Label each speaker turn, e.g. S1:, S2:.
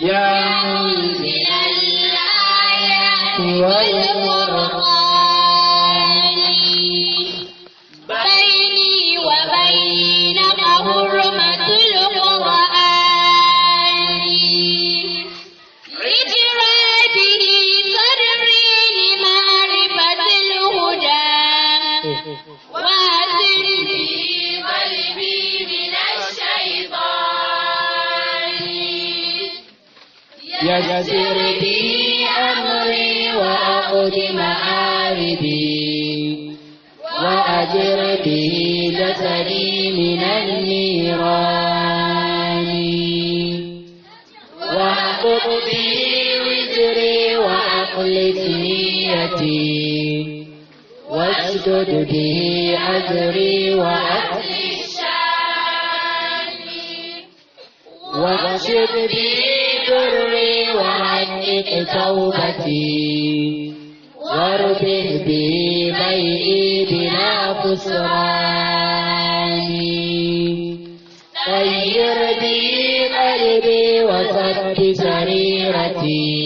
S1: يا منزل الآيات والقرآن بيني وبينك حرمة القرآن اجرى به صدري لمعرفة الهدى وأسر به قلبي من الشيطان يسر به أمري وأقض معاربي وأجر به جسدي من النيران وأحقق به وزري وأخلص نيتي واشدد به أجري وأخلص شاني واكشف به ضري وحقق توبتي واربح به بيئي بلا خسران طير به قلبي وثبت سريرتي